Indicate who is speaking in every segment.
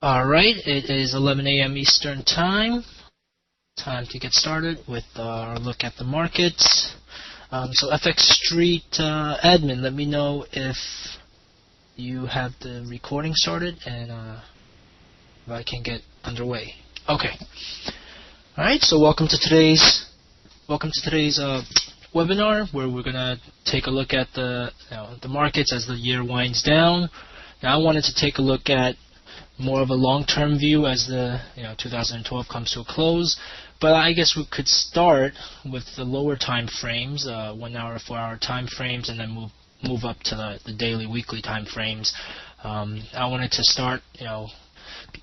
Speaker 1: Alright, it is 11 a.m. Eastern Time. Time to get started with our look at the markets. So FX Street admin, let me know if you have the recording started and if I can get underway. Okay. Alright, so welcome to today's webinar where we're gonna take a look at the markets as the year winds down. Now I wanted to take a look at more of a long-term view as the 2012 comes to a close, but I guess we could start with the lower time frames, 1 hour, 4 hour time frames, and then move up to the daily, weekly time frames. I wanted to start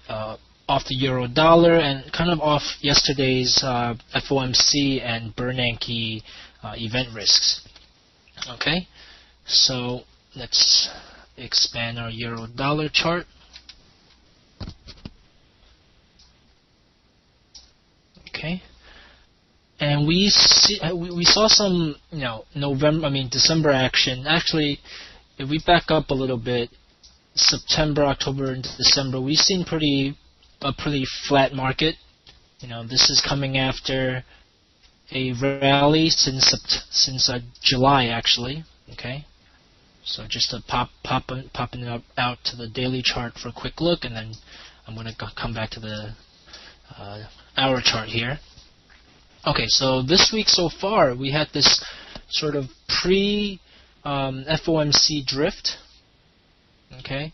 Speaker 1: off the euro dollar and kind of off yesterday's FOMC and Bernanke event risks. Okay, so let's expand our euro dollar chart. Okay, and we saw some December action. Actually, if we back up a little bit, September, October, into December, we've seen a pretty flat market. This is coming after a rally since July actually. Okay, so just to popping it out to the daily chart for a quick look, and then I'm going to come back to the hour chart here. Okay, so this week so far we had this sort of pre FOMC drift. Okay,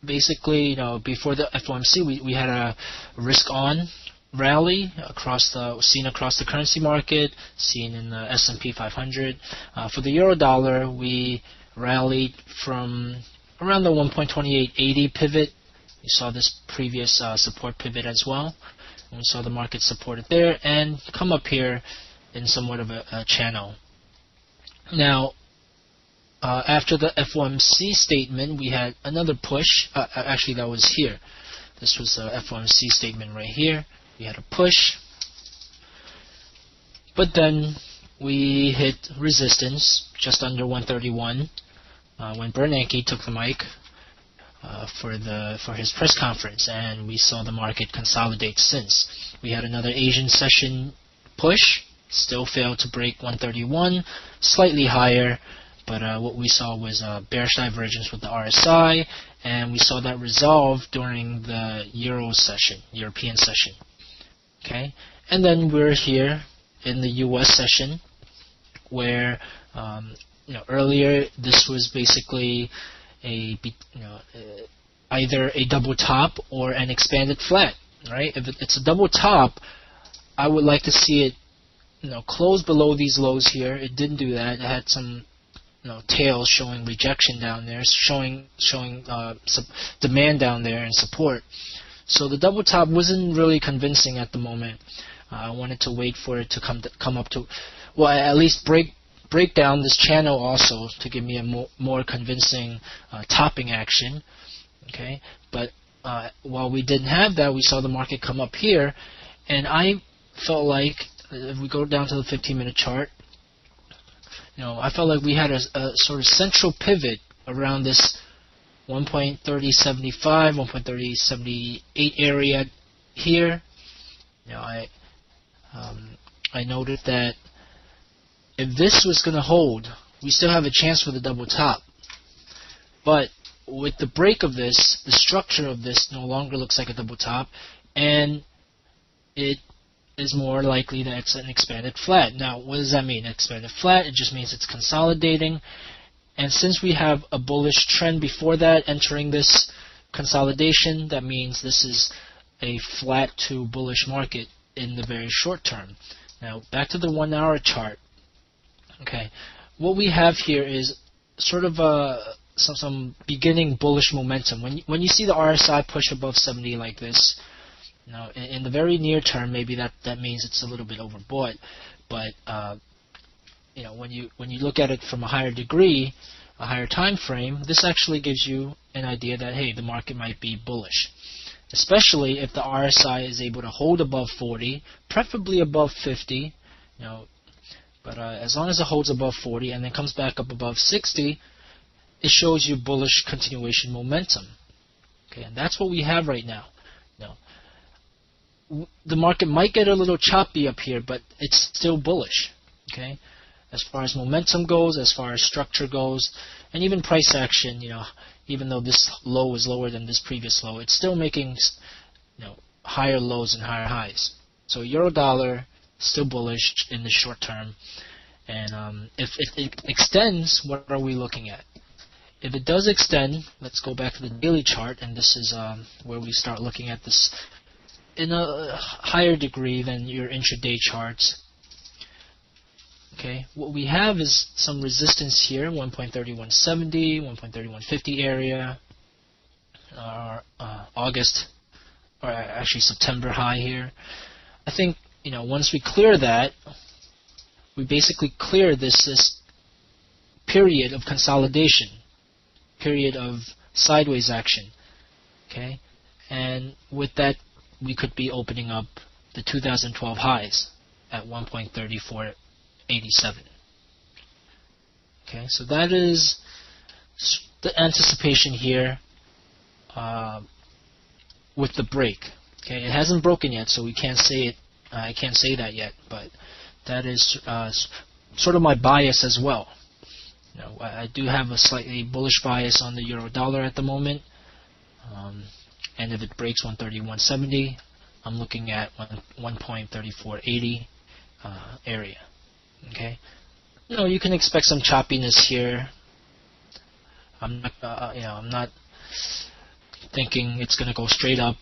Speaker 1: basically, before the FOMC, we had a risk-on rally seen across the currency market, seen in the S&P 500. For the euro dollar, we rallied from around the 1.2880 pivot. You saw this previous support pivot as well. And we saw the market supported there and come up here in somewhat of a channel. Now, after the FOMC statement, we had another push. Actually, that was here. This was the FOMC statement right here. We had a push. But then we hit resistance just under 131 when Bernanke took the mic for his press conference, and we saw the market consolidate since. We had another Asian session push, still failed to break 131, slightly higher, but what we saw was a bearish divergence with the RSI, and we saw that resolve during the European session. Okay, and then we're here in the US session, where earlier this was basically either a double top or an expanded flat, right? If it's a double top, I would like to see it, close below these lows here. It didn't do that. It had some, tails showing rejection down there, showing demand down there and support. So the double top wasn't really convincing at the moment. I wanted to wait for it to come up to, well, at least break down this channel also to give me a more convincing topping action. Okay, but while we didn't have that, we saw the market come up here, and I felt like if we go down to the 15-minute chart, I felt like we had a sort of central pivot around this 1.3075, 1.3078 area here. I noted that if this was going to hold, we still have a chance for the double top. But with the break of this, the structure of this no longer looks like a double top, and it is more likely that it's an expanded flat. Now, what does that mean? Expanded flat, it just means it's consolidating. And since we have a bullish trend before that entering this consolidation, that means this is a flat to bullish market in the very short term. Now, back to the 1 hour chart. Okay, what we have here is sort of some beginning bullish momentum. When you see the RSI push above 70 like this, in the very near term, maybe that means it's a little bit overbought. But when you look at it from a higher degree, a higher time frame, this actually gives you an idea that hey, the market might be bullish, especially if the RSI is able to hold above 40, preferably above 50. But as long as it holds above 40 and then comes back up above 60, it shows you bullish continuation momentum. Okay, and that's what we have right now. The market might get a little choppy up here, but it's still bullish. Okay, as far as momentum goes, as far as structure goes, and even price action. Even though this low is lower than this previous low, it's still making higher lows and higher highs. So euro dollar still bullish in the short term, and if it extends, what are we looking at? If it does extend, let's go back to the daily chart, and this is where we start looking at this in a higher degree than your intraday charts. Okay, what we have is some resistance here, 1.3170, 1.3150 area, August, or actually September high here. I think once we clear that, we basically clear this period of consolidation, period of sideways action. Okay, and with that, we could be opening up the 2012 highs at 1.3487. Okay, so that is the anticipation here with the break. Okay, it hasn't broken yet, so we can't say it. I can't say that yet, but that is sort of my bias as well. I do have a slightly bullish bias on the euro dollar at the moment. And if it breaks 130.170, I'm looking at 1.3480 area. Okay, you can expect some choppiness here. I'm not thinking it's going to go straight up.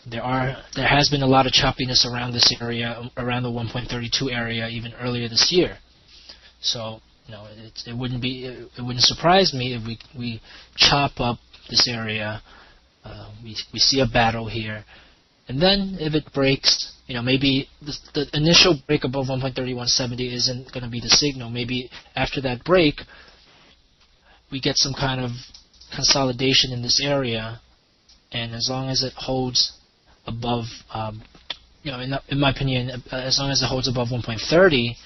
Speaker 1: There has been a lot of choppiness around this area, around the 1.32 area, even earlier this year. So it wouldn't surprise me if we chop up this area. We see a battle here, and then if it breaks, maybe the initial break above 1.3170 isn't going to be the signal. Maybe after that break, we get some kind of consolidation in this area, and as long as it holds above, in my opinion, as long as it holds above 1.30,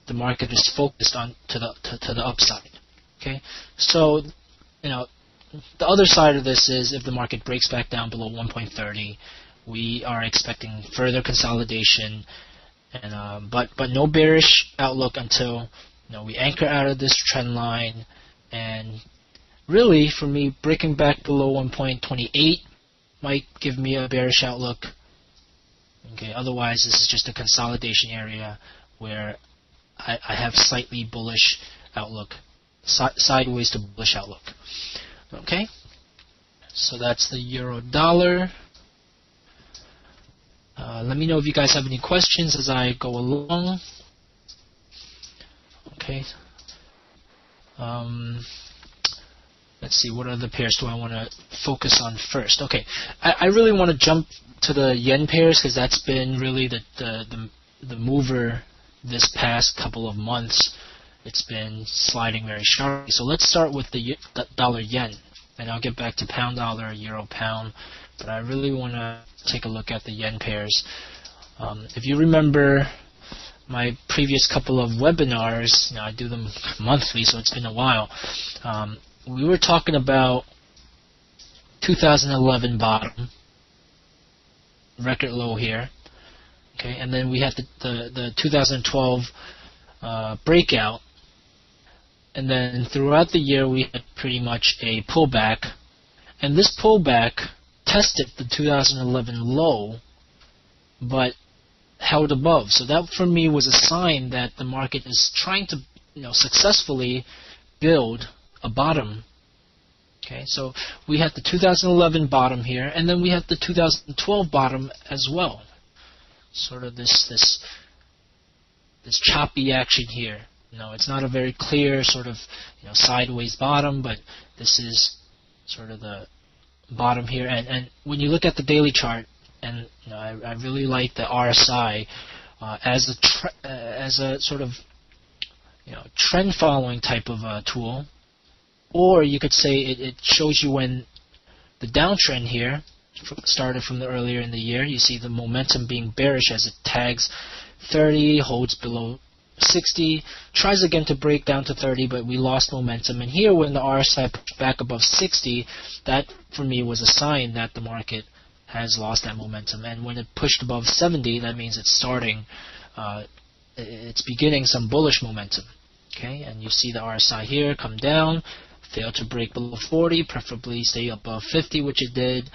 Speaker 1: the market is focused on to the upside. Okay, so the other side of this is if the market breaks back down below 1.30, we are expecting further consolidation, and but no bearish outlook until we anchor out of this trend line. And really, for me, breaking back below 1.28 might give me a bearish outlook. Okay, otherwise this is just a consolidation area where I have slightly bullish outlook, sideways to bullish outlook. Okay, so that's the euro dollar. Let me know if you guys have any questions as I go along. Okay. Let's see, what other pairs do I want to focus on first? Okay, I really want to jump to the yen pairs because that's been really the mover this past couple of months. It's been sliding very sharply. So let's start with the dollar yen, and I'll get back to pound dollar, euro pound. But I really want to take a look at the yen pairs. If you remember my previous couple of webinars, I do them monthly, so it's been a while. We were talking about 2011 bottom, record low here. Okay, and then we had the 2012 breakout, and then throughout the year we had pretty much a pullback, and this pullback tested the 2011 low, but held above. So that for me was a sign that the market is trying to successfully build a bottom. Okay, so we had the 2011 bottom here, and then we had the 2012 bottom as well. Sort of this choppy action here. It's not a very clear sort of sideways bottom, but this is sort of the bottom here. And when you look at the daily chart, and I really like the RSI as a sort of trend following type of tool, or you could say it shows you when the downtrend here started from the earlier in the year. You see the momentum being bearish as it tags 30, holds below 60, tries again to break down to 30, but we lost momentum. And here, when the RSI pushed back above 60, that for me was a sign that the market has lost that momentum. And when it pushed above 70, that means it's starting, it's beginning some bullish momentum. Okay, and you see the RSI here come down, fail to break below 40, preferably stay above 50, which it did,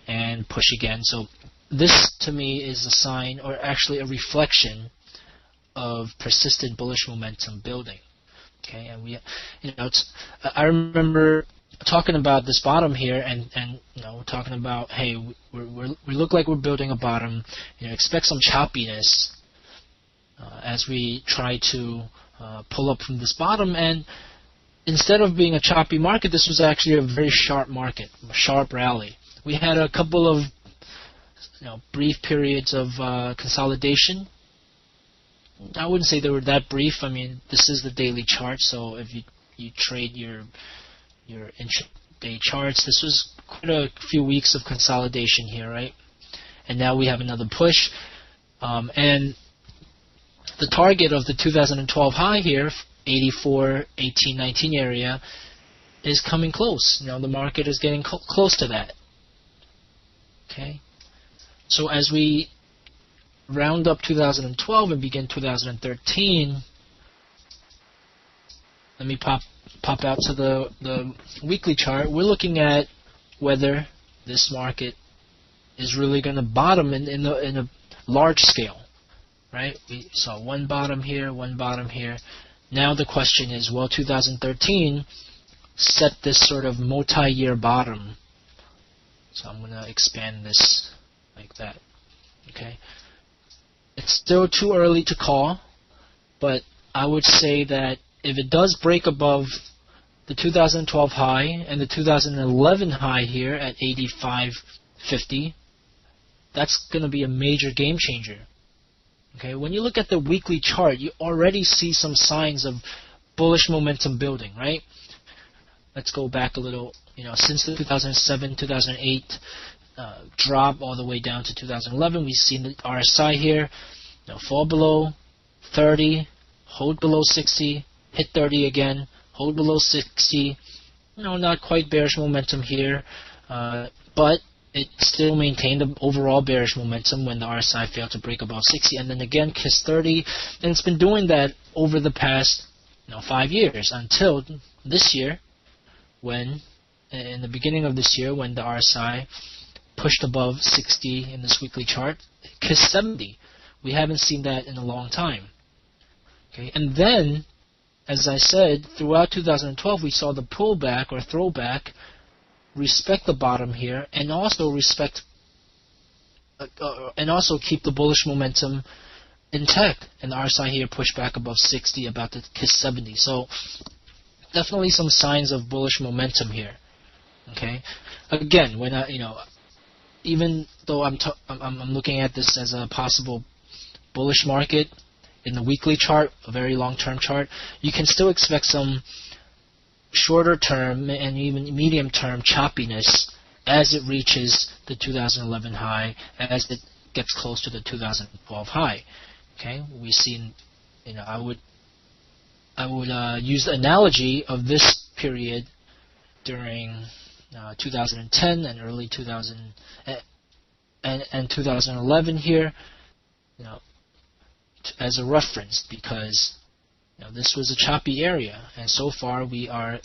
Speaker 1: and push again. So this to me is a sign, or actually a reflection, of persistent bullish momentum building. Okay, and we, I remember talking about this bottom here, and we're talking about, hey, we look like we're building a bottom. Expect some choppiness as we try to pull up from this bottom. And instead of being a choppy market, this was actually a very sharp market, a sharp rally. We had a couple of brief periods of consolidation. I wouldn't say they were that brief. I mean, this is the daily chart, so if you trade your intraday charts, this was quite a few weeks of consolidation here, right? And now we have another push, and the target of the 2012 high here, 84, 18, 19 area, is coming close. The market is getting close to that. Okay, so as we round up 2012 and begin 2013, let me pop out to the weekly chart. We're looking at whether this market is really going to bottom in a large scale, right? We saw one bottom here, one bottom here. Now the question is, will 2013 set this sort of multi-year bottom? So I'm going to expand this like that. Okay. It's still too early to call, but I would say that if it does break above the 2012 high and the 2011 high here at 85.50, that's going to be a major game changer. Okay, when you look at the weekly chart, you already see some signs of bullish momentum building, right? Let's go back a little. Since the 2007, 2008 drop all the way down to 2011, we've seen the RSI here fall below 30, hold below 60, hit 30 again, hold below 60. Not quite bearish momentum here, but it still maintained the overall bearish momentum when the RSI failed to break above 60, and then again kissed 30, and it's been doing that over the past 5 years until this year, when in the beginning of this year, when the RSI pushed above 60 in this weekly chart, kissed 70. We haven't seen that in a long time. Okay, and then, as I said, throughout 2012, we saw the pullback or throwback respect the bottom here, and also keep the bullish momentum intact. And the RSI here pushed back above 60, about to kiss 70. So definitely some signs of bullish momentum here. Okay, again, when even though I'm looking at this as a possible bullish market in the weekly chart, a very long-term chart, you can still expect some shorter term and even medium term choppiness as it reaches the 2011 high, as it gets close to the 2012 high. Okay, we've seen, I would use the analogy of this period during 2010 and early 2011 here, as a reference, because this was a choppy area, and so far we are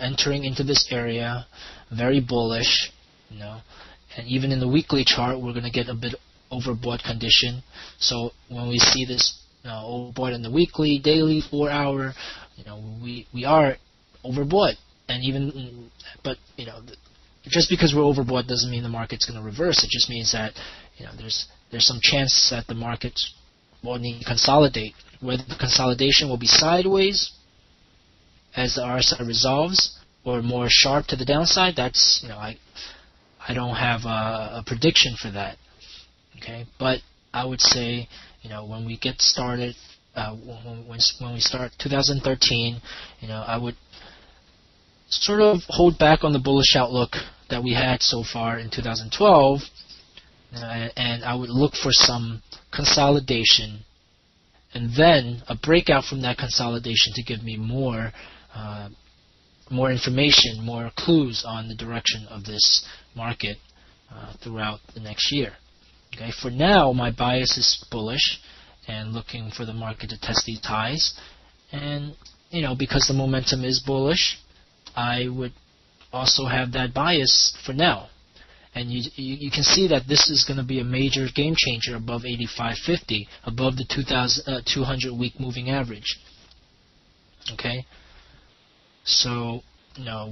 Speaker 1: entering into this area very bullish, and even in the weekly chart we're going to get a bit overbought condition. So when we see this overbought in the weekly, daily, 4 hour, we are overbought, but just because we're overbought doesn't mean the market's going to reverse. It just means that there's some chance that the market will need to consolidate. Whether the consolidation will be sideways as the RSI resolves, or more sharp to the downside, that's I don't have a prediction for that. Okay, but I would say when we get started, when we start 2013, I would sort of hold back on the bullish outlook that we had so far in 2012, and I would look for some consolidation and then a breakout from that consolidation to give me more information, more clues on the direction of this market throughout the next year. Okay, for now, my bias is bullish and looking for the market to test these highs. And because the momentum is bullish, I would also have that bias for now. And you can see that this is going to be a major game changer above 85.50, above the 200-week moving average. Okay, so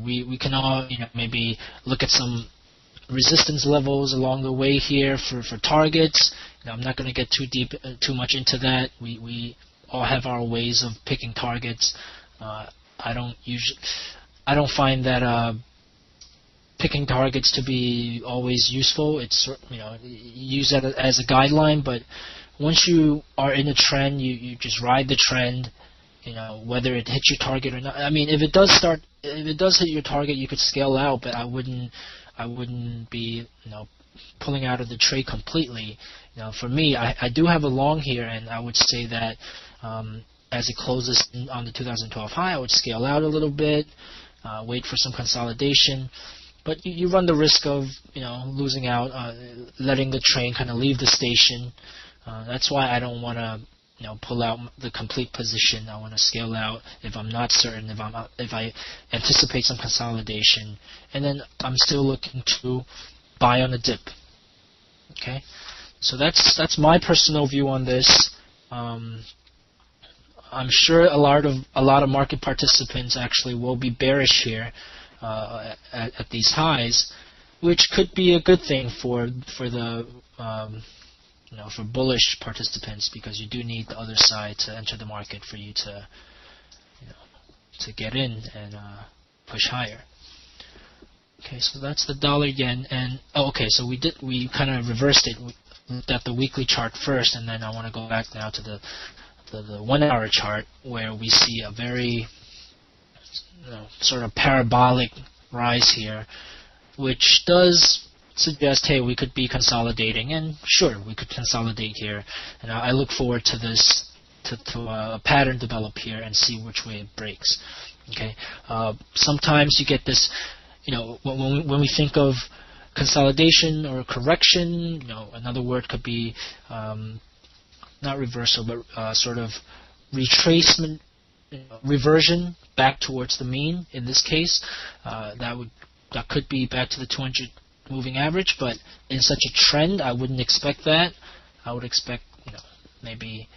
Speaker 1: we can all maybe look at some resistance levels along the way here for targets. I'm not going to get too much into that. We all have our ways of picking targets. I don't find that picking targets to be always useful. It's use that as a guideline, but once you are in a trend, you just ride the trend. Whether it hits your target or not. I mean, if it does hit your target, you could scale out, but I wouldn't be pulling out of the trade completely. For me, I do have a long here, and I would say that as it closes on the 2012 high, I would scale out a little bit, wait for some consolidation. But you run the risk of losing out, letting the train kind of leave the station. That's why I don't want to pull out the complete position. I want to scale out if I'm not certain, if I anticipate some consolidation, and then I'm still looking to buy on a dip. Okay, so that's my personal view on this. I'm sure a lot of market participants actually will be bearish here at these highs, which could be a good thing for the for bullish participants, because you do need the other side to enter the market for you to to get in and push higher. Okay, so that's the dollar yen, and okay, so we kind of reversed it. We looked at the weekly chart first, and then I want to go back now to the 1 hour chart, where we see a very sort of parabolic rise here, which does suggest, hey, we could be consolidating, and sure, we could consolidate here, and I look forward to this, to a pattern develop here and see which way it breaks. Okay, sometimes you get this, when we think of consolidation or correction, another word could be not reversal, but sort of retracement, reversion back towards the mean. In this case, that could be back to the 200 moving average, but in such a trend, I wouldn't expect that. I would expect, maybe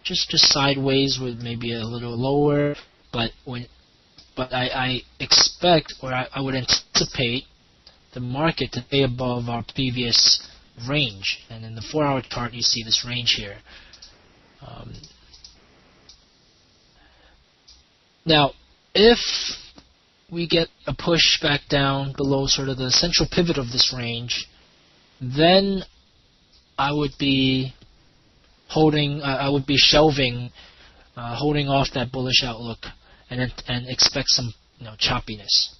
Speaker 1: just sideways with maybe a little lower, but I expect, or I would anticipate the market to stay above our previous range, and in the 4 hour chart, you see this range here. Now, if we get a push back down below sort of the central pivot of this range, then I would be shelving, holding off that bullish outlook, and expect some choppiness,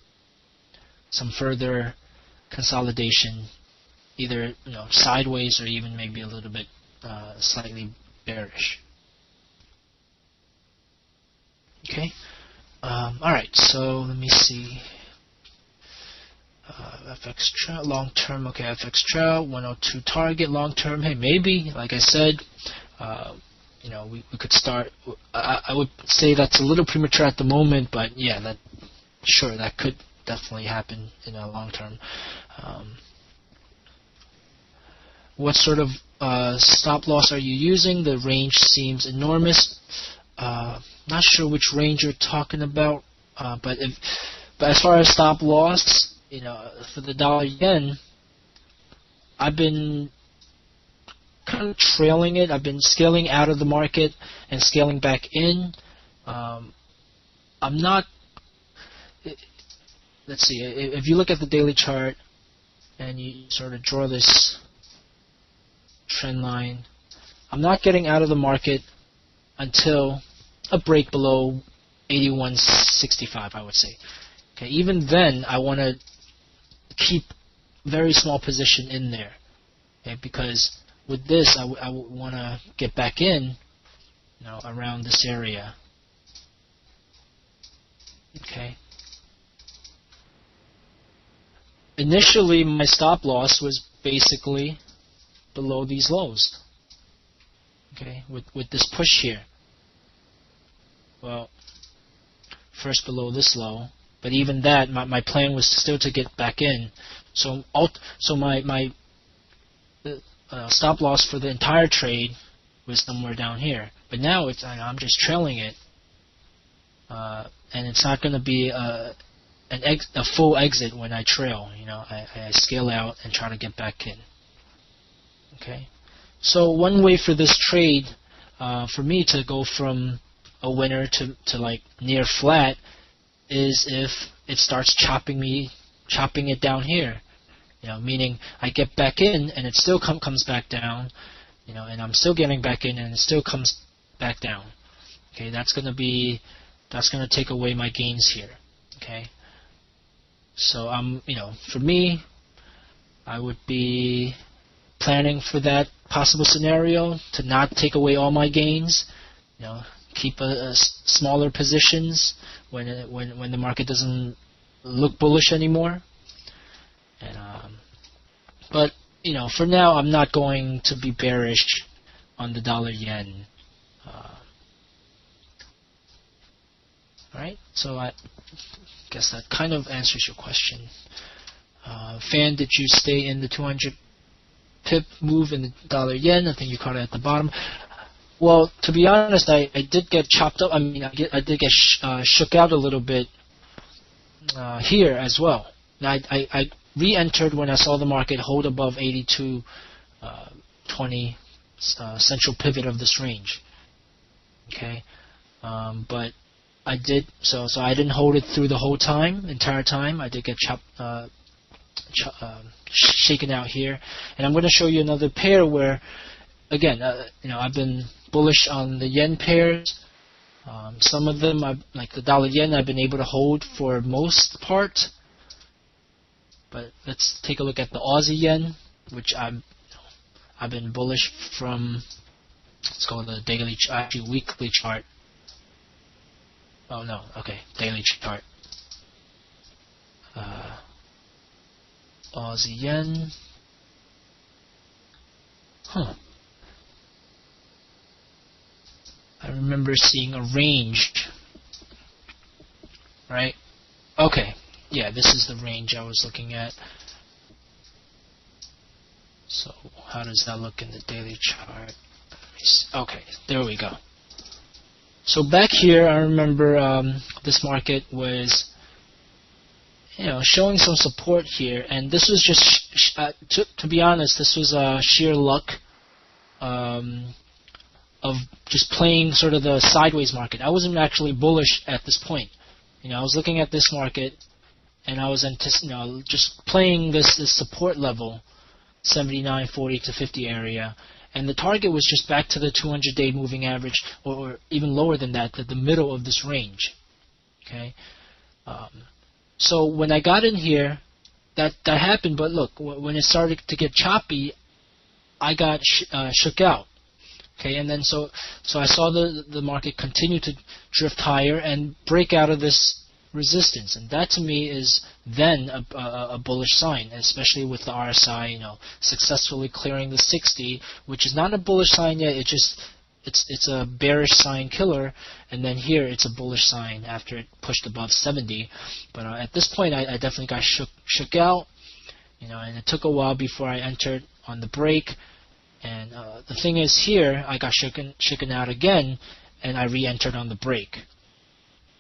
Speaker 1: some further consolidation, either sideways or even maybe a little bit slightly bearish. Okay. Alright, so let me see. FX chart, long term. Okay, FX chart, 102 target, long term. Hey, maybe, like I said, we could start. I would say that's a little premature at the moment, but yeah, that could definitely happen in a long term. What sort of stop loss are you using? The range seems enormous. Not sure which range you're talking about, but as far as stop loss, for the dollar yen, I've been kind of trailing it. I've been scaling out of the market and scaling back in. I'm not. Let's see. If you look at the daily chart and you sort of draw this trend line, I'm not getting out of the market until a break below 81.65, I would say. Okay, even then, I want to keep very small position in there. Okay, because with this, I would want to get back in around this area. Okay. Initially, my stop loss was basically below these lows. Okay, with this push here. Well, first below this low, but even that, my plan was still to get back in. So my stop loss for the entire trade was somewhere down here. But now I'm just trailing it, and it's not going to be a full exit when I trail. I scale out and try to get back in. Okay, so one way for this trade, for me to go from a winner to like near flat, is if it starts chopping it down here. Meaning I get back in and it still comes back down, and I'm still getting back in and it still comes back down. Okay, that's gonna take away my gains here. Okay, so for me, I would be planning for that possible scenario to not take away all my gains. Keep a smaller positions when the market doesn't look bullish anymore. And but for now, I'm not going to be bearish on the dollar yen. Alright, so I guess that kind of answers your question. Fan, did you stay in the 200 pip move in the dollar yen? I think you caught it at the bottom. Well, to be honest, I did get chopped up. I did get shook out a little bit here as well. Now, I re-entered when I saw the market hold above 82.20 central pivot of this range. Okay, but I did so I didn't hold it through the whole entire time. I did get shaken out here, and I'm going to show you another pair where, again, I've been bullish on the yen pairs. Some of them, like the dollar yen, I've been able to hold for most part. But let's take a look at the Aussie yen, which I've been bullish from. Let's go to the daily, actually weekly chart. Oh no, okay, daily chart. Aussie yen. I remember seeing a range, right? Okay, yeah, this is the range I was looking at. So how does that look in the daily chart? Okay, there we go. So back here, I remember this market was, showing some support here, and this was just, to be honest, this was sheer luck of just playing sort of the sideways market. I wasn't actually bullish at this point. I was looking at this market, and I was just playing this support level, 79.40 to 50 area, and the target was just back to the 200-day moving average, or even lower than that, to the middle of this range. Okay, so when I got in here, that happened. But look, when it started to get choppy, I got shook out. Okay, and then so I saw the market continue to drift higher and break out of this resistance, and that to me is then a bullish sign, especially with the RSI, successfully clearing the 60, which is not a bullish sign yet. It's a bearish sign killer, and then here it's a bullish sign after it pushed above 70. But at this point, I definitely got shook out, and it took a while before I entered on the break. And the thing is, here I got shaken out again, and I re-entered on the break.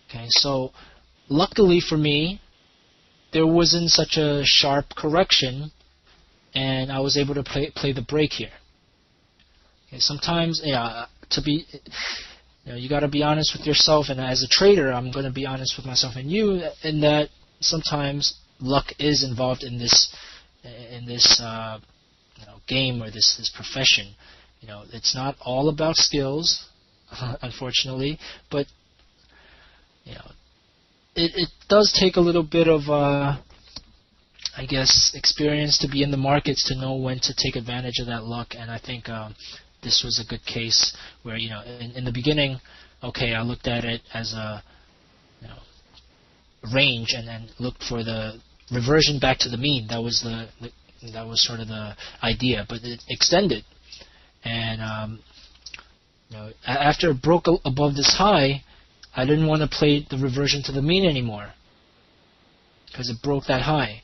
Speaker 1: Okay, so luckily for me, there wasn't such a sharp correction, and I was able to play the break here. Okay, sometimes, you got to be honest with yourself, and as a trader, I'm going to be honest with myself and you, in that sometimes luck is involved in this game or this profession. It's not all about skills, unfortunately, but it does take a little bit of experience to be in the markets to know when to take advantage of that luck. And I think this was a good case where, in the beginning, okay, I looked at it as a range and then looked for the reversion back to the mean. That was that was sort of the idea, but it extended, and after it broke above this high, I didn't want to play the reversion to the mean anymore because it broke that high,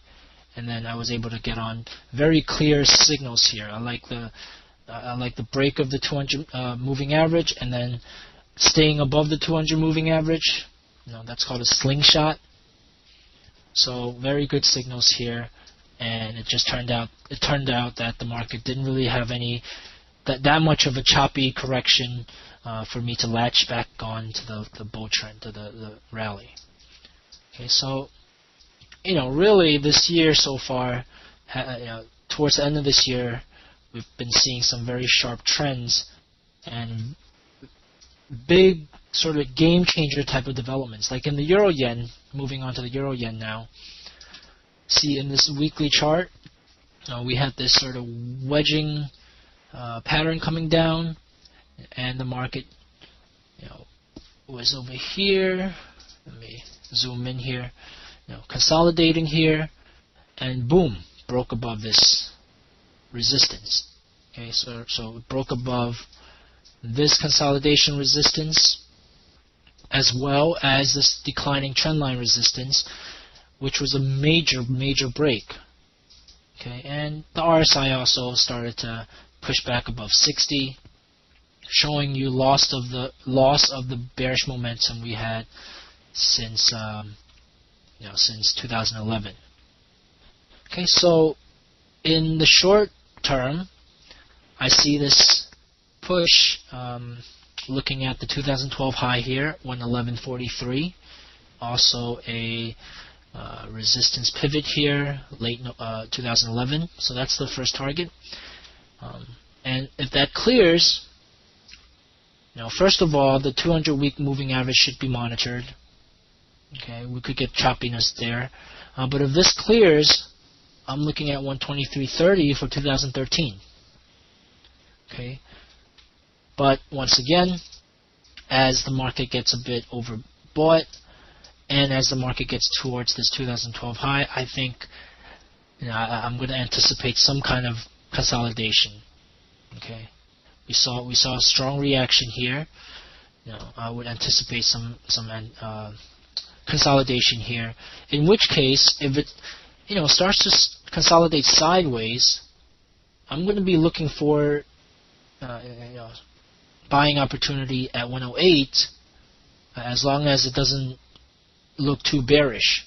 Speaker 1: and then I was able to get on very clear signals here. I like the break of the 200 moving average, and then staying above the 200 moving average. That's called a slingshot. So very good signals here, and it turned out that the market didn't really have that much of a choppy correction for me to latch back on to the bull trend, to the rally. Okay, so really this year so far, towards the end of this year, we've been seeing some very sharp trends and big sort of game changer type of developments. Like in the Euro Yen, moving on to the Euro Yen now. See, in this weekly chart, we had this sort of wedging pattern coming down, and the market was over here. Let me zoom in here. Consolidating here, and boom, broke above this resistance. Okay, so it broke above this consolidation resistance, as well as this declining trendline resistance, which was a major break. Okay, and the RSI also started to push back above 60, showing you loss of the bearish momentum we had since 2011. Okay, so in the short term, I see this push, looking at the 2012 high here, 111.43. Also a resistance pivot here, late 2011. So that's the first target. And if that clears, first of all, the 200-week moving average should be monitored. Okay, we could get choppiness there. But if this clears, I'm looking at 123.30 for 2013. Okay. But once again, as the market gets a bit overbought, and as the market gets towards this 2012 high, I think I'm going to anticipate some kind of consolidation. Okay, we saw a strong reaction here. I would anticipate some consolidation here. In which case, if it starts to consolidate sideways, I'm going to be looking for buying opportunity at 108, as long as it doesn't look too bearish.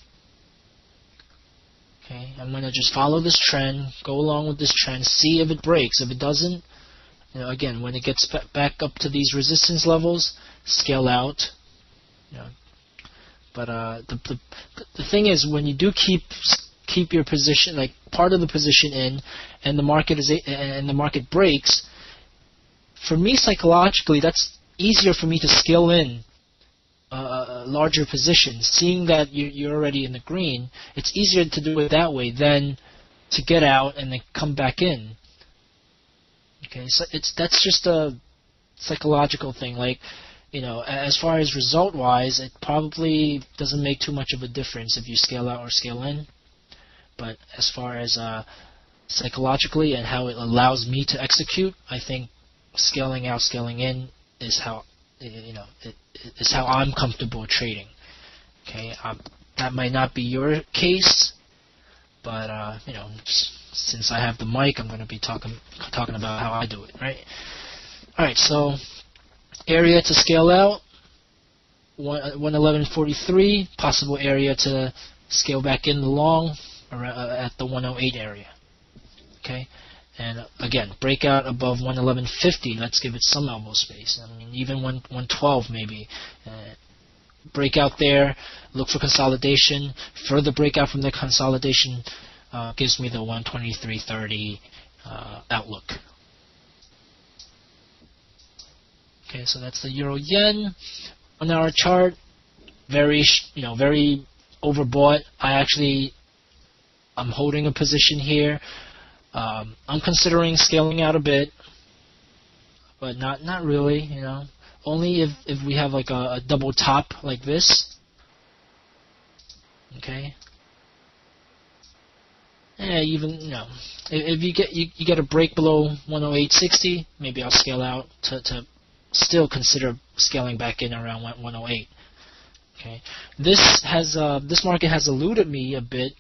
Speaker 1: Okay, I'm going to just follow this trend, go along with this trend, see if it breaks. If it doesn't, again, when it gets back up to these resistance levels, scale out. But the thing is, when you do keep your position, like part of the position in, and the market breaks, for me psychologically, that's easier for me to scale in larger positions. Seeing that you're already in the green, it's easier to do it that way than to get out and then come back in. Okay, so that's just a psychological thing. Like, as far as result-wise, it probably doesn't make too much of a difference if you scale out or scale in. But as far as psychologically and how it allows me to execute, I think scaling out, scaling in is how is how I'm comfortable trading. Okay, that might not be your case, but since I have the mic, I'm going to be talking about how I do it, right? All right, so area to scale out, 111.43. Possible area to scale back in the long at the 108 area. Okay, and again, breakout above 111.50. Let's give it some elbow space. I mean, even 112 maybe. Breakout there. Look for consolidation. Further breakout from the consolidation gives me the 123.30 outlook. Okay, so that's the Euro Yen. On our chart, very overbought. I'm holding a position here. I'm considering scaling out a bit. but not really. Only if we have like a double top like this. Okay. Yeah, even if you get a break below 108.60, maybe I'll scale out to still consider scaling back in around 108. Okay, this market has eluded me a bit.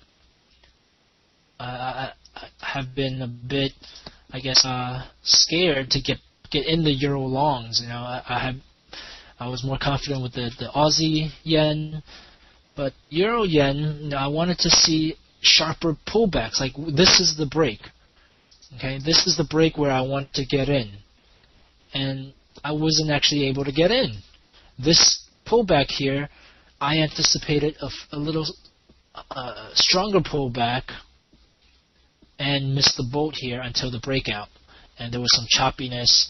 Speaker 1: I have been a bit, I guess, scared to get in the euro longs. I was more confident with the Aussie yen, but euro yen, I wanted to see sharper pullbacks. Like, this is the break. Okay, this is the break where I want to get in, and I wasn't actually able to get in. This pullback here, I anticipated a little stronger pullback, and missed the boat here until the breakout, and there was some choppiness,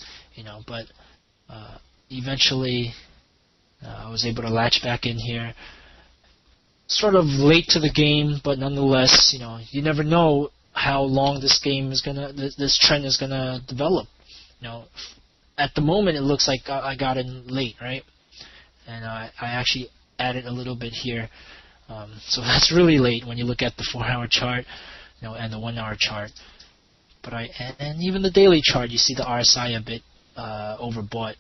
Speaker 1: but eventually I was able to latch back in here. Sort of late to the game, but nonetheless, you never know how long this trend is gonna develop. At the moment it looks like I got in late, right? And I actually added a little bit here, so that's really late when you look at the 4-hour chart, and the 1-hour chart. But and even the daily chart, you see the RSI a bit overbought.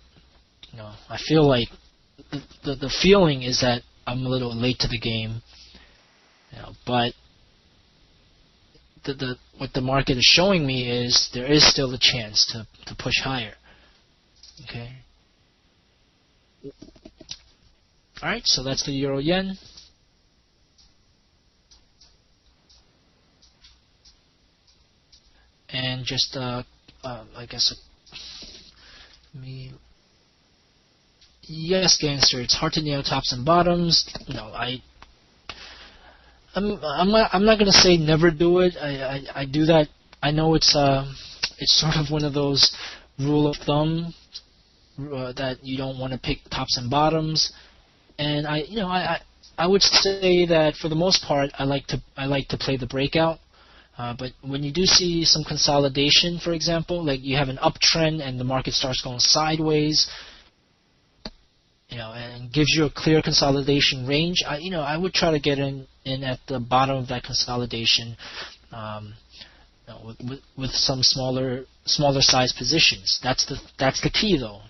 Speaker 1: I feel like the feeling is that I'm a little late to the game, but what the market is showing me is there is still a chance to push higher. Okay. All right, so that's the euro yen. And just I guess yes, Gangster, it's hard to nail tops and bottoms. I'm not gonna say never do it. I do that. I know it's sort of one of those rule of thumb that you don't want to pick tops and bottoms. And I would say that for the most part I like to play the breakout. But when you do see some consolidation, for example, like you have an uptrend and the market starts going sideways, and gives you a clear consolidation range, I would try to get in at the bottom of that consolidation, with some smaller size positions. That's the key, though.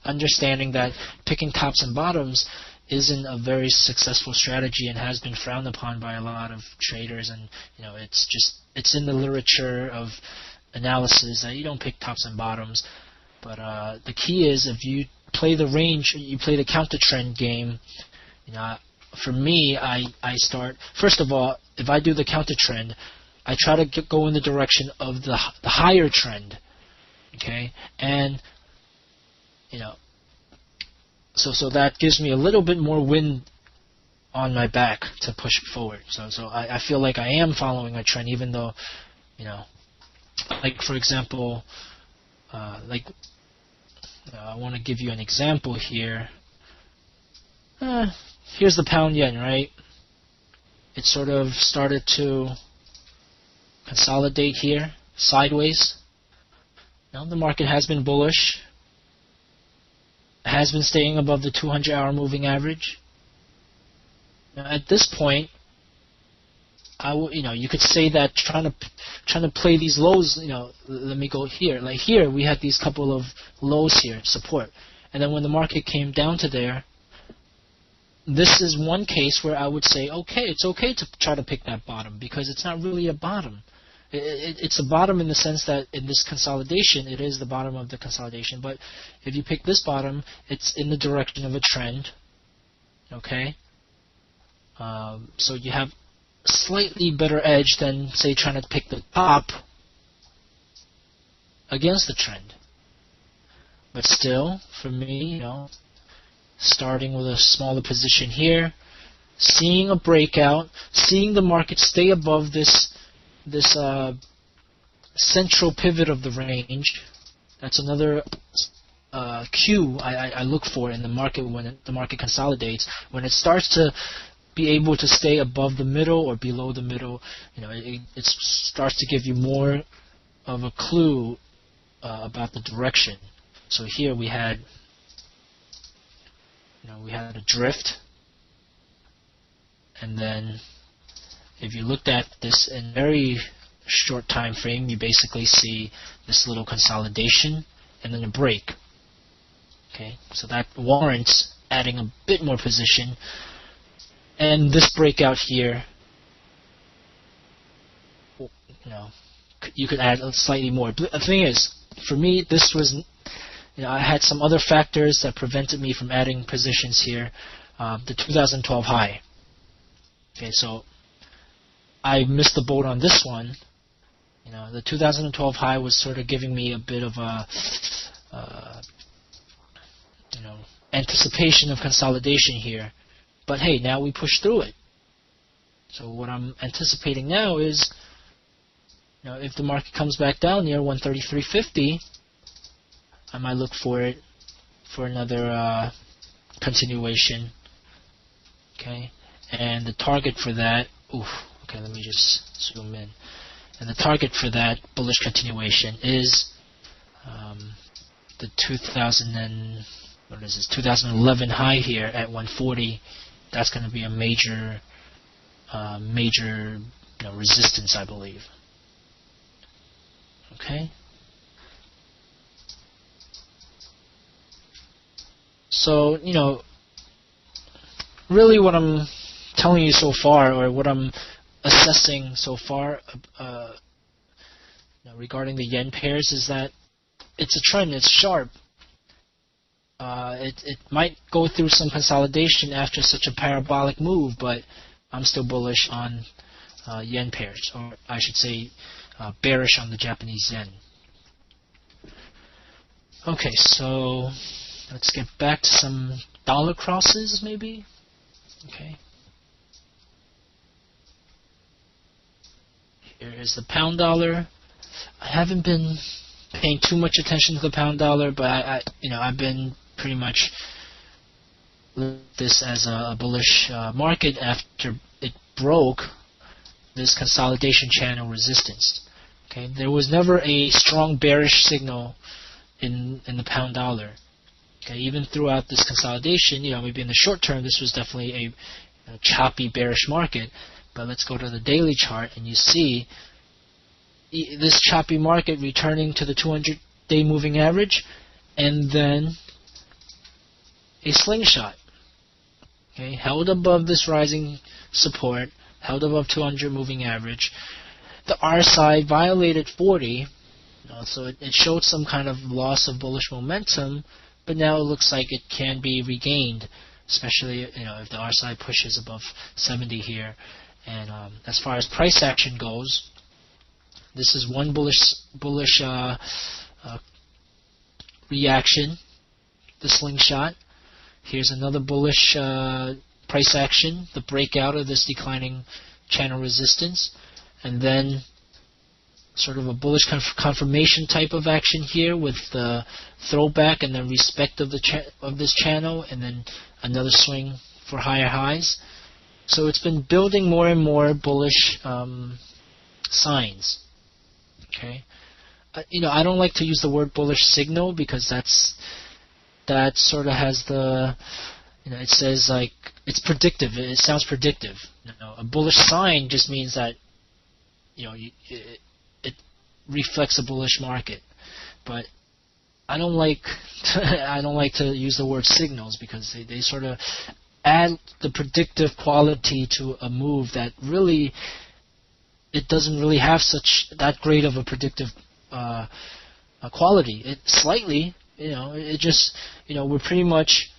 Speaker 1: Understanding that picking tops and bottoms isn't a very successful strategy and has been frowned upon by a lot of traders, and it's in the literature of analysis that you don't pick tops and bottoms. But the key is, if you play the range, you play the counter trend game. For me, I start, first of all, if I do the counter trend, I try to go in the direction of the higher trend. Okay, and so that gives me a little bit more wind on my back to push forward. So I feel like I am following a trend, even though, like, for example, I want to give you an example here. Here's the pound yen, right? It sort of started to consolidate here, sideways. Now the market has been bullish. Has been staying above the 200-hour moving average. Now, at this point, you could say that trying to play these lows. Let me go here. Like here, we had these couple of lows here, support, and then when the market came down to there, this is one case where I would say, okay, it's okay to try to pick that bottom, because it's not really a bottom. It's a bottom in the sense that in this consolidation, it is the bottom of the consolidation. But if you pick this bottom, it's in the direction of a trend. Okay? So you have a slightly better edge than, say, trying to pick the top against the trend. But still, for me, starting with a smaller position here, seeing a breakout, seeing the market stay above this central pivot of the range. That's another cue I look for in the market when the market consolidates. When it starts to be able to stay above the middle or below the middle, it starts to give you more of a clue about the direction. So here we had, we had a drift, and then if you looked at this in very short time frame, you basically see this little consolidation and then a break. Okay, so that warrants adding a bit more position, and this breakout here, you could add slightly more. But the thing is, for me, this was, I had some other factors that prevented me from adding positions here. The 2012 high. Okay, so I missed the boat on this one. The 2012 high was sort of giving me a bit of a, anticipation of consolidation here. But hey, now we push through it. So what I'm anticipating now is, if the market comes back down near 133.50, I might look for it for another continuation. Okay, and the target for that, okay, let me just zoom in. And the target for that bullish continuation is the 2011 high here at 140. That's going to be a major resistance, I believe. Okay. So, really what I'm telling you so far, or what I'm assessing so far regarding the yen pairs, is that it's a trend, it's sharp. It might go through some consolidation after such a parabolic move, but I'm still bullish on yen pairs, or I should say bearish on the Japanese yen. Okay, so let's get back to some dollar crosses, maybe. Okay. Here is the pound dollar. I haven't been paying too much attention to the pound dollar, but I've been pretty much this as a bullish market after it broke this consolidation channel resistance. Okay, there was never a strong bearish signal in the pound dollar. Okay, even throughout this consolidation, maybe in the short term, this was definitely a choppy bearish market. But let's go to the daily chart, and you see this choppy market returning to the 200-day moving average, and then a slingshot. Okay, held above this rising support, held above 200 moving average. The RSI violated 40, so it showed some kind of loss of bullish momentum, but now it looks like it can be regained, especially if the RSI pushes above 70 here. And as far as price action goes, this is one bullish reaction, the slingshot. Here's another bullish price action, the breakout of this declining channel resistance, and then sort of a bullish confirmation type of action here with the throwback and then respect of this channel, and then another swing for higher highs. So it's been building more and more bullish signs. Okay, I don't like to use the word bullish signal, because that sort of has the, it says like it's predictive. It sounds predictive. A bullish sign just means that it reflects a bullish market. But I don't like to use the word signals, because they sort of add the predictive quality to a move that really it doesn't really have that great of a predictive quality. It slightly, it just, we're pretty much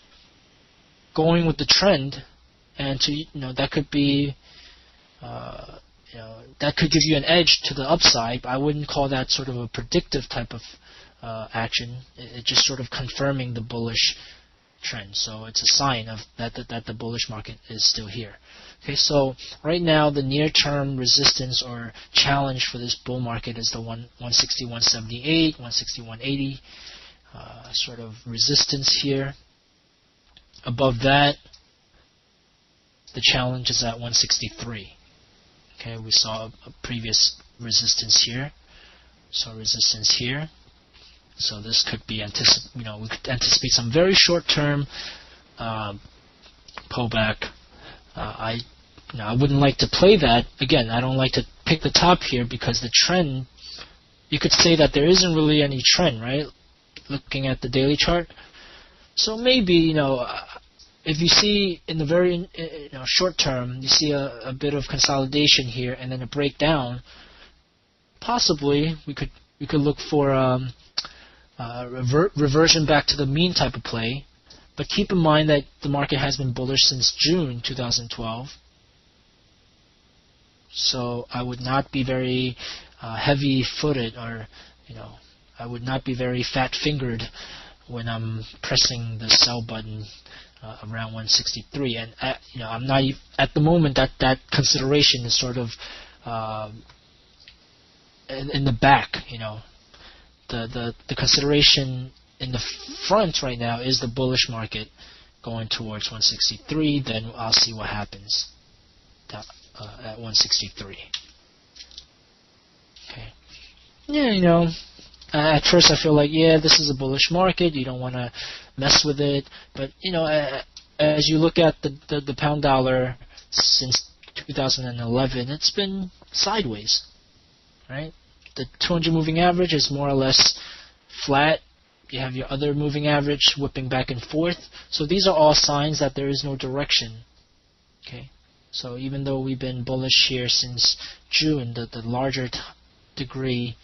Speaker 1: going with the trend, and that could be, that could give you an edge to the upside. But I wouldn't call that sort of a predictive type of action. It's just sort of confirming the bullish trend. So it's a sign of that the bullish market is still here. Okay, so right now the near-term resistance or challenge for this bull market is the 161.78, 161.80 sort of resistance here. Above that, the challenge is at 163. Okay, we saw a previous resistance here. So resistance here. So this could be we could anticipate some very short-term pullback. I wouldn't like to play that. Again, I don't like to pick the top here because the trend, you could say that there isn't really any trend, right? Looking at the daily chart. So maybe, if you see in the very short term, you see a bit of consolidation here and then a breakdown, possibly we could look for reversion back to the mean type of play. But keep in mind that the market has been bullish since June 2012. So I would not be very heavy-footed, or I would not be very fat-fingered when I'm pressing the sell button around 163. And I'm not at the moment that consideration is sort of in the back. The consideration in the front right now is the bullish market going towards 163. Then I'll see what happens at 163. Okay. Yeah, at first I feel like, this is a bullish market. You don't want to mess with it. But as you look at the pound dollar since 2011, it's been sideways, right? The 200 moving average is more or less flat. You have your other moving average whipping back and forth. So these are all signs that there is no direction. Okay. So even though we've been bullish here since June, the larger degree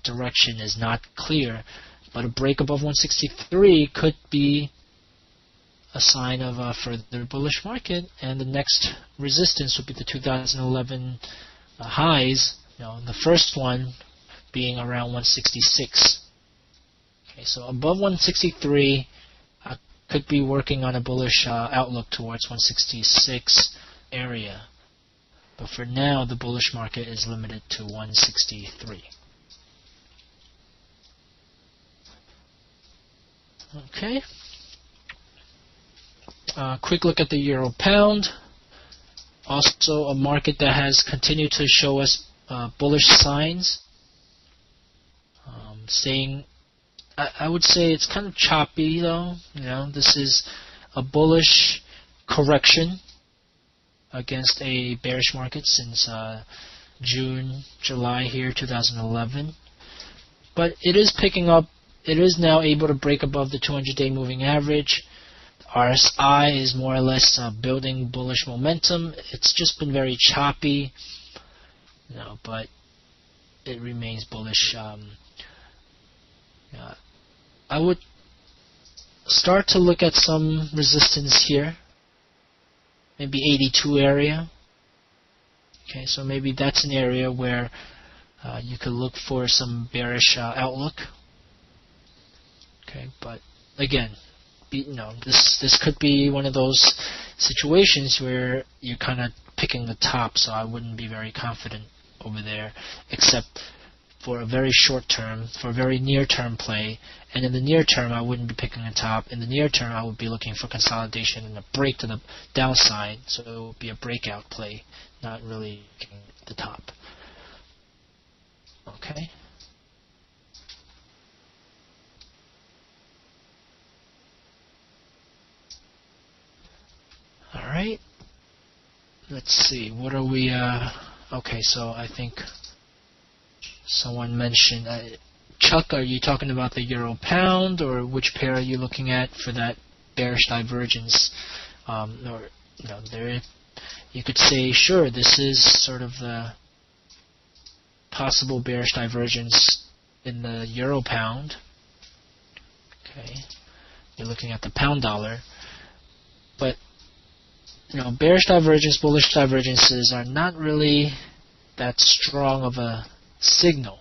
Speaker 1: direction is not clear. But a break above 163 could be a sign of a further bullish market. And the next resistance would be the 2011 highs. The first one being around 166. Okay, so above 163, I could be working on a bullish outlook towards 166 area. But for now, the bullish market is limited to 163. Okay. Quick look at the euro pound. Also a market that has continued to show us bullish signs. I would say it's kind of choppy though. This is a bullish correction against a bearish market since June, July here, 2011. But it is picking up. It is now able to break above the 200-day moving average. RSI is more or less building bullish momentum. It's just been very choppy, but it remains bullish. I would start to look at some resistance here, maybe 82 area. Okay, so maybe that's an area where you could look for some bearish outlook. Okay, but again, this could be one of those situations where you're kind of picking the top, so I wouldn't be very confident over there, except for a very short term, for a very near term play. And in the near term, I wouldn't be picking the top. In the near term, I would be looking for consolidation and a break to the downside, so it would be a breakout play, not really picking the top. Okay. Alright, let's see, what are we, okay, so I think someone mentioned, Chuck, are you talking about the euro pound, or which pair are you looking at for that bearish divergence? You could say, sure, this is sort of the possible bearish divergence in the euro pound. Okay, you're looking at the pound dollar, but bearish divergence, bullish divergences are not really that strong of a signal.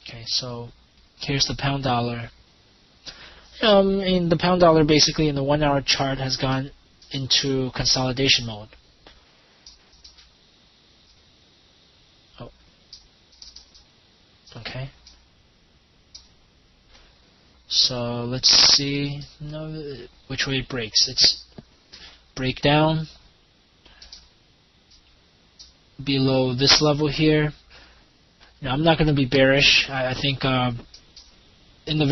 Speaker 1: Okay, so here's the pound dollar. The pound dollar basically in the 1 hour chart has gone into consolidation mode. Oh. Okay. So let's see which way it breaks. It's break down below this level here, I'm not going to be bearish. I think in the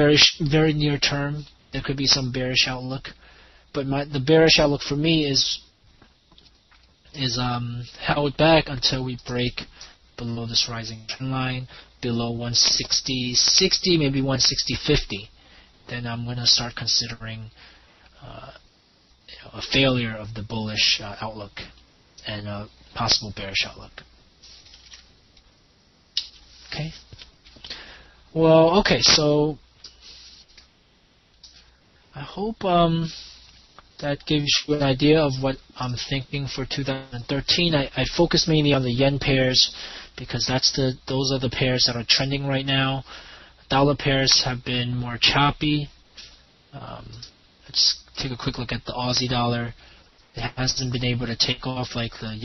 Speaker 1: very near term there could be some bearish outlook, but the bearish outlook for me is held back until we break below this rising trend line, below 160.60, maybe 160.50. Then I'm going to start considering a failure of the bullish outlook and a possible bearish outlook. Okay. Well, okay, so I hope that gives you an idea of what I'm thinking for 2013. I focus mainly on the yen pairs because those are the pairs that are trending right now. Dollar pairs have been more choppy. Let's take a quick look at the Aussie dollar. It hasn't been able to take off like the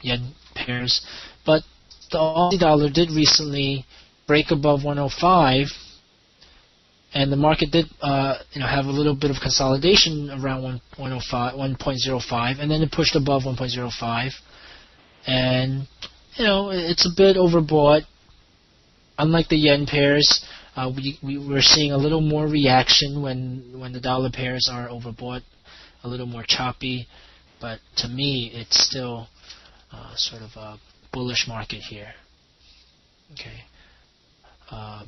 Speaker 1: yen pairs, but the Aussie dollar did recently break above 105, and the market did have a little bit of consolidation around 1.05, and then it pushed above 1.05, and it's a bit overbought. Unlike the yen pairs, we're seeing a little more reaction when the dollar pairs are overbought, a little more choppy, but to me it's still sort of a bullish market here. Okay. A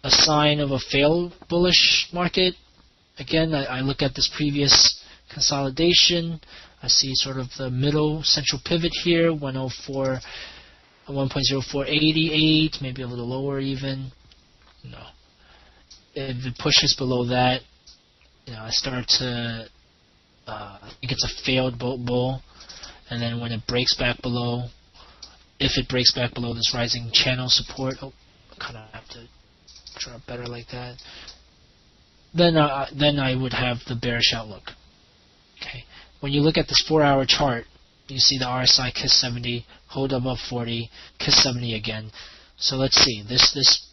Speaker 1: sign of a failed bullish market, again, I look at this previous consolidation. I see sort of the middle central pivot here, 1.0488, maybe a little lower even. If it pushes below that, I start to think it's a failed bull, and then when it breaks back below, if it breaks back below this rising channel support, I kind of have to draw better like that. Then I would have the bearish outlook. Okay. When you look at this 4-hour chart, you see the RSI kiss 70, hold above 40, kiss 70 again. So let's see this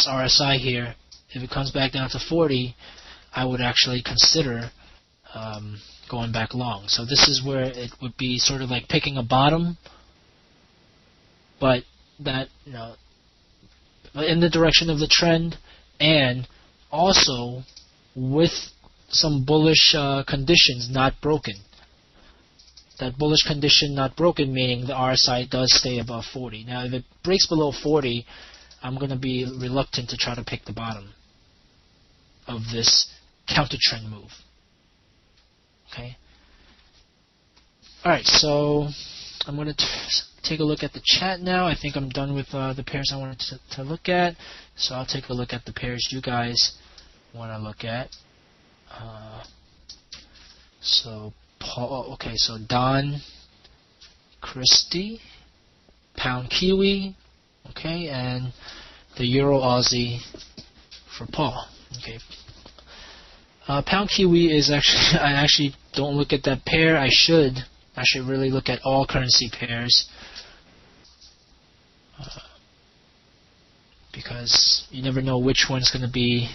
Speaker 1: RSI here. If it comes back down to 40, I would actually consider going back long. So this is where it would be sort of like picking a bottom, but that in the direction of the trend, and also with some bullish conditions not broken. That bullish condition not broken meaning the RSI does stay above 40. Now if it breaks below 40, I'm going to be reluctant to try to pick the bottom of this counter trend move. Okay. Alright, so I'm going to take a look at the chat now. I think I'm done with the pairs I wanted to look at. So I'll take a look at the pairs you guys want to look at. So Paul, okay, so Don Christie, Pound Kiwi, okay, and the Euro Aussie for Paul. Okay. Pound Kiwi is actually, I actually don't look at that pair. I should really look at all currency pairs because you never know which one's going to be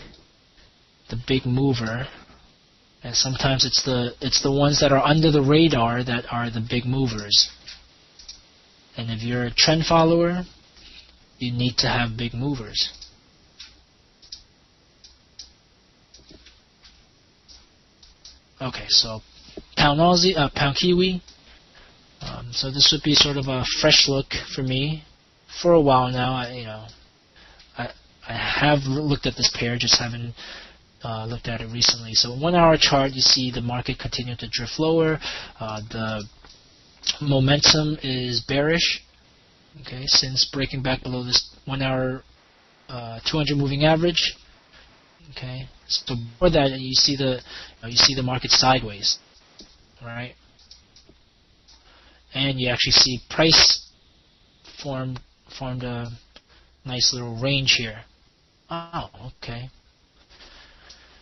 Speaker 1: the big mover, and sometimes it's the ones that are under the radar that are the big movers. And if you're a trend follower, you need to have big movers. Okay, so Pound Kiwi. So this would be sort of a fresh look for me for a while now. I have looked at this pair, just haven't looked at it recently. So 1-hour chart, you see the market continue to drift lower. The momentum is bearish. Okay, since breaking back below this 1-hour 200 moving average. Okay, so before that, you see the market sideways, right? And you actually see price formed a nice little range here. Oh, okay.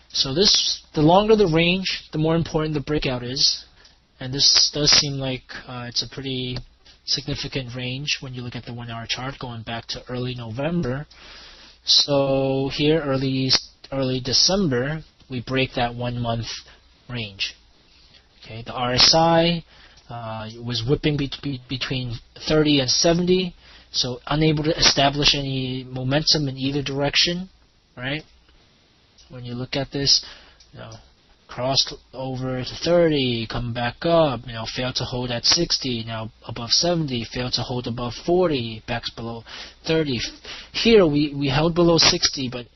Speaker 1: So the longer the range, the more important the breakout is, and this does seem like it's a pretty significant range when you look at the 1-hour chart going back to early November. So here, early December, we break that 1-month range. Okay, the RSI was whipping between 30 and 70, So unable to establish any momentum in either direction, right? When you look at this, crossed over to 30, come back up, failed to hold at 60, now above 70, failed to hold above 40, backs below 30. Here we held below 60, but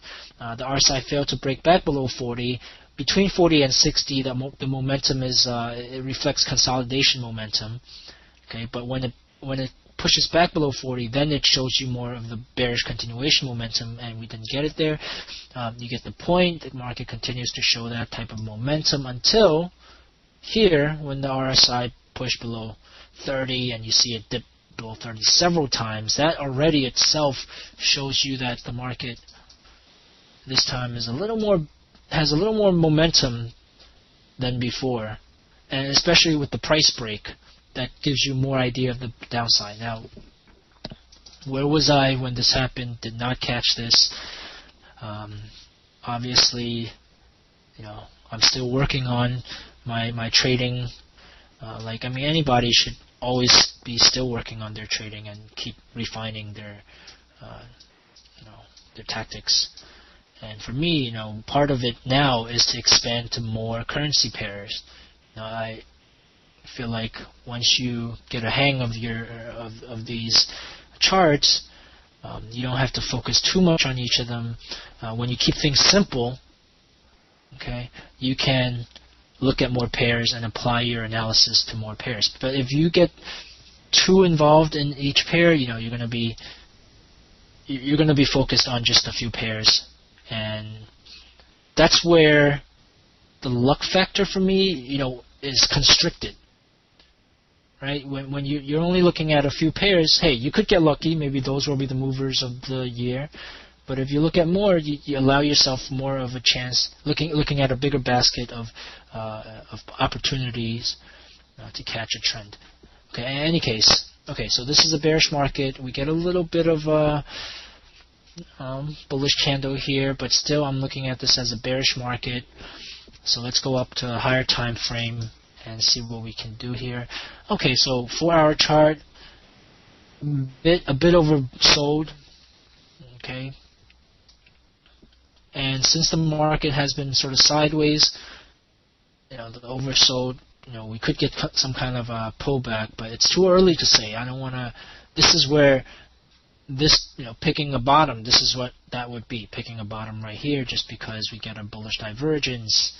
Speaker 1: the RSI failed to break back below 40. Between 40 and 60, the momentum is it reflects consolidation momentum. Okay, but when it pushes back below 40, then it shows you more of the bearish continuation momentum, and we didn't get it there. You get the point. The market continues to show that type of momentum until here, when the RSI pushed below 30, and you see it dip below 30 several times. That already itself shows you that the market this time has a little more momentum than before, and especially with the price break. That gives you more idea of the downside. Now, where was I when this happened? Did not catch this. Obviously, I'm still working on my trading. Anybody should always be still working on their trading and keep refining their tactics. And for me, part of it now is to expand to more currency pairs. I feel like once you get a hang of these charts, you don't have to focus too much on each of them. When you keep things simple, okay, you can look at more pairs and apply your analysis to more pairs. But if you get too involved in each pair, you're going to be focused on just a few pairs, and that's where the luck factor for me, is constricted. Right? When you're only looking at a few pairs, hey, you could get lucky. Maybe those will be the movers of the year. But if you look at more, you allow yourself more of a chance, looking at a bigger basket of opportunities to catch a trend. Okay. In any case, okay. So this is a bearish market. We get a little bit of a bullish candle here, but still, I'm looking at this as a bearish market. So let's go up to a higher time frame and see what we can do here. Okay, so 4-hour chart, a bit oversold. Okay, and since the market has been sort of sideways, the oversold, we could get some kind of a pullback, but it's too early to say. I don't want to. This is where this, picking a bottom. This is what that would be, picking a bottom right here, just because we get a bullish divergence.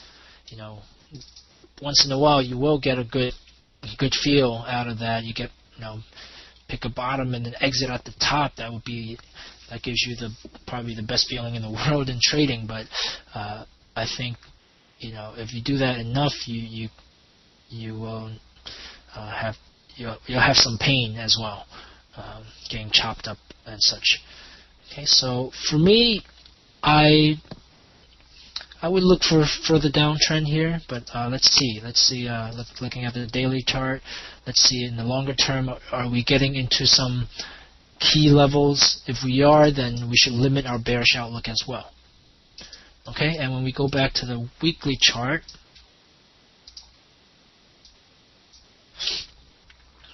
Speaker 1: Once in a while you will get a good feel out of that. You get, pick a bottom and then exit at the top. That gives you probably the best feeling in the world in trading. But I think, if you do that enough, you will you'll have some pain as well, getting chopped up and such. Okay, so for me, I would look for further downtrend here, but let's see. Looking at the daily chart, let's see in the longer term, are we getting into some key levels? If we are, then we should limit our bearish outlook as well. Okay, and when we go back to the weekly chart,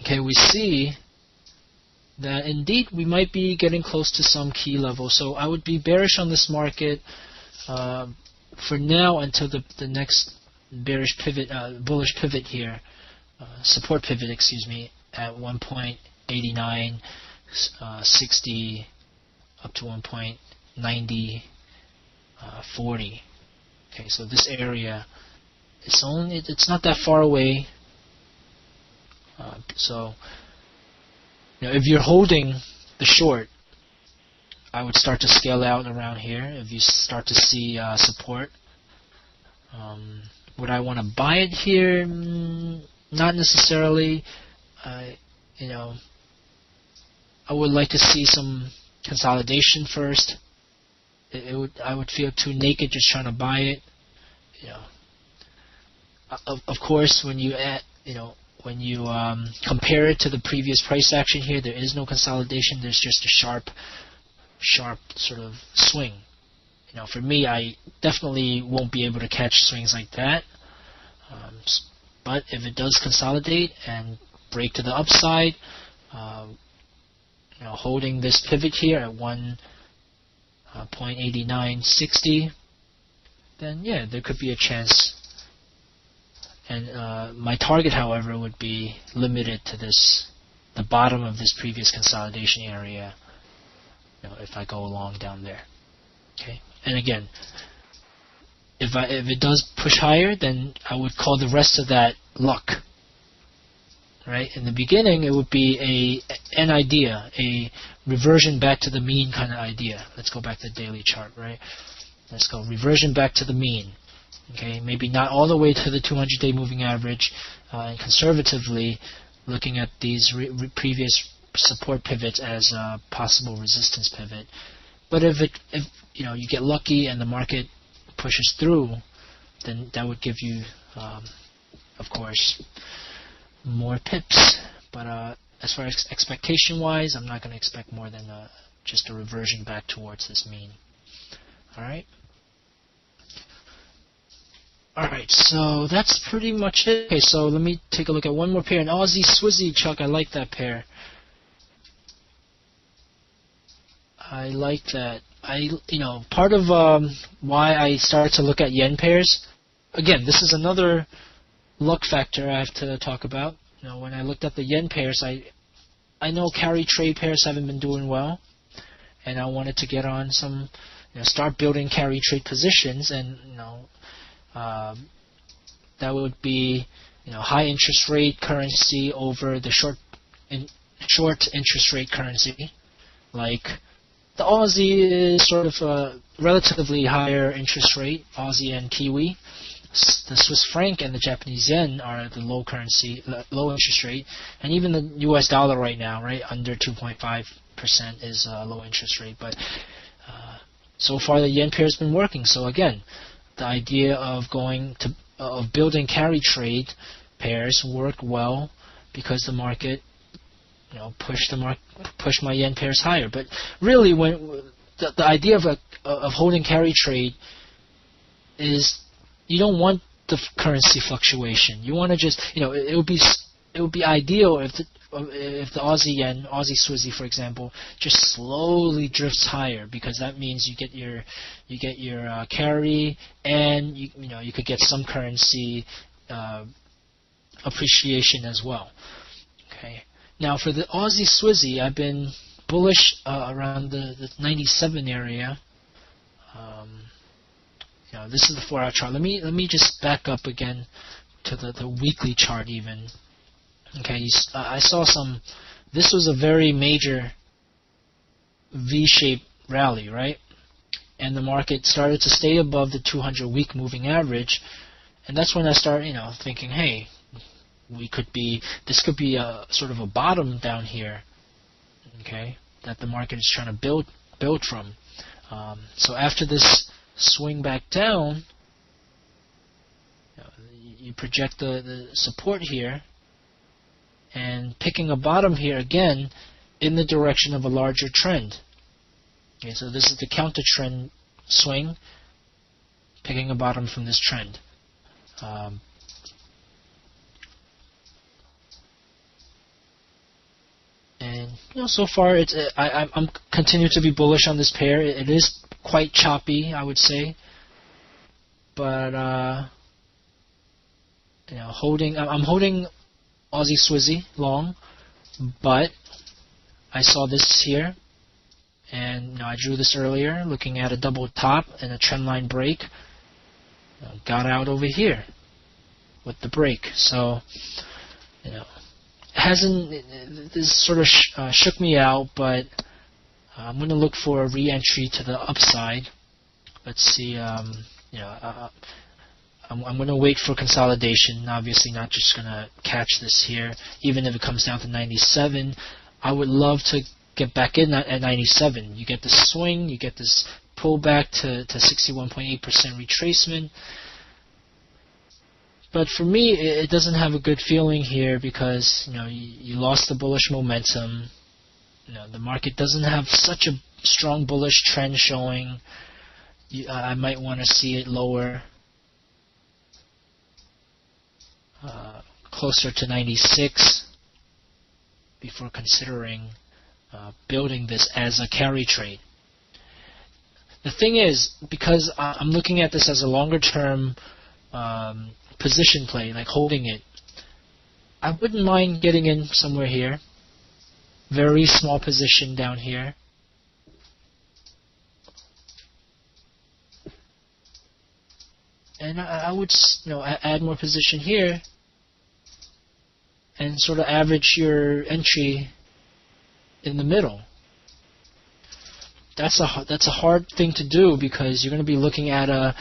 Speaker 1: okay, we see that indeed we might be getting close to some key level. So I would be bearish on this market for now until the next bearish pivot, bullish pivot here, support pivot, at 1.89, 60 up to 1.90, 40. Okay, so this area, it's not that far away. So if you're holding the short, I would start to scale out around here if you start to see support. Would I want to buy it here? Not necessarily. I would like to see some consolidation first. I would feel too naked just trying to buy it. Of course, when you compare it to the previous price action here, there is no consolidation. There's just a sharp sort of swing. For me, I definitely won't be able to catch swings like that. But if it does consolidate and break to the upside, holding this pivot here at 1.8960, then yeah, there could be a chance. And my target, however, would be limited to the bottom of this previous consolidation area. If I go along down there. Okay, and again, if it does push higher, then I would call the rest of that luck. Right? In the beginning, it would be an idea, a reversion back to the mean kind of idea. Let's go back to the daily chart, right? Let's go reversion back to the mean. Okay, maybe not all the way to the 200-day moving average, and conservatively looking at these previous support pivots as a possible resistance pivot. But if you get lucky and the market pushes through, then that would give you, of course, more pips. But as far as expectation-wise, I'm not going to expect more than just a reversion back towards this mean. All right. Alright, so that's pretty much it. Okay, so let me take a look at one more pair. An Aussie Swizzy, Chuck. I like that pair. I like that. Part of why I started to look at yen pairs, again, this is another luck factor I have to talk about. When I looked at the yen pairs, I know carry trade pairs haven't been doing well, and I wanted to get on some, start building carry trade positions, and that would be high interest rate currency over the short interest rate currency. Like the Aussie is sort of a relatively higher interest rate, Aussie and Kiwi. The Swiss franc and the Japanese yen are the low interest rate, and even the US dollar right now, right under 2.5% is a low interest rate. But so far the yen pair has been working. So again, the idea of building carry trade pairs worked well because the market, pushed my yen pairs higher. But really, when the idea of holding carry trade is you don't want the currency fluctuation. You want to just, it would be ideal if the Aussie yen, Aussie Swizzy, for example, just slowly drifts higher, because that means you get your carry, and you could get some currency appreciation as well. Okay. Now for the Aussie Swizzy, I've been bullish around the 97 area. This is the 4-hour chart. Let me just back up again to the weekly chart even. Okay, I saw this was a very major V-shaped rally, right? And the market started to stay above the 200-week moving average, and that's when I started, thinking, hey, this could be a sort of a bottom down here, okay, that the market is trying to build from. So after this swing back down, you project the support here, and picking a bottom here again in the direction of a larger trend. Okay, so this is the counter trend swing, picking a bottom from this trend. And so far I'm continue to be bullish on this pair. It is quite choppy, I would say, but I'm holding Aussie Swizzy long, but I saw this here, and I drew this earlier, looking at a double top and a trendline break. Got out over here with the break, so this sort of shook me out, but I'm going to look for a re-entry to the upside. Let's see. I'm going to wait for consolidation. Obviously, not just going to catch this here. Even if it comes down to 97, I would love to get back in at 97. You get the swing, you get this pullback to 61.8% retracement. But for me, it doesn't have a good feeling here because you lost the bullish momentum. The market doesn't have such a strong bullish trend showing. I might want to see it lower, closer to 96 before considering building this as a carry trade. The thing is, because I'm looking at this as a longer term position play, like holding it, I wouldn't mind getting in somewhere here. Very small position down here. And I would, add more position here and sort of average your entry in the middle. That's a hard thing to do because you're going to be looking at a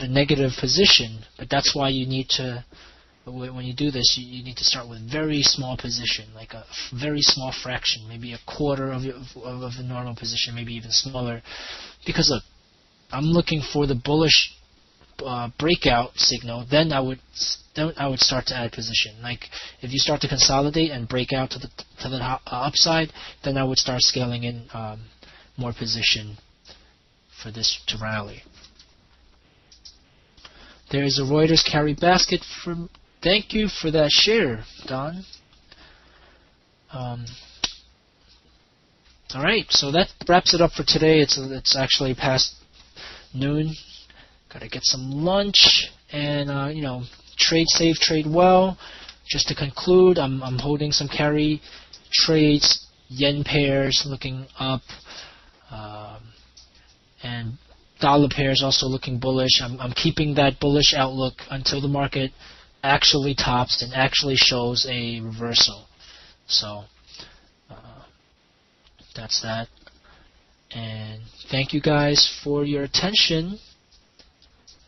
Speaker 1: negative position. But that's why you need to, when you do this, you need to start with very small position, like a very small fraction, maybe a quarter of the normal position, maybe even smaller. Because look, I'm looking for the bullish breakout signal. Then I would start to add position. Like if you start to consolidate and break out to the upside, then I would start scaling in more position for this to rally. There is a Reuters carry basket. Thank you for that share, Don. All right, so that wraps it up for today. It's actually past noon. Gotta get some lunch and trade safe, trade well. Just to conclude, I'm holding some carry trades, yen pairs looking up, and dollar pairs also looking bullish. I'm keeping that bullish outlook until the market actually tops and actually shows a reversal. So that's that. And thank you guys for your attention.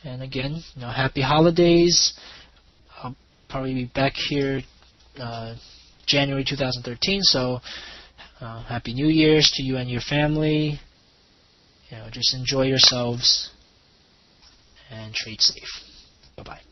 Speaker 1: And again, happy holidays. I'll probably be back here January 2013. So happy New Year's to you and your family. Just enjoy yourselves and trade safe. Bye-bye.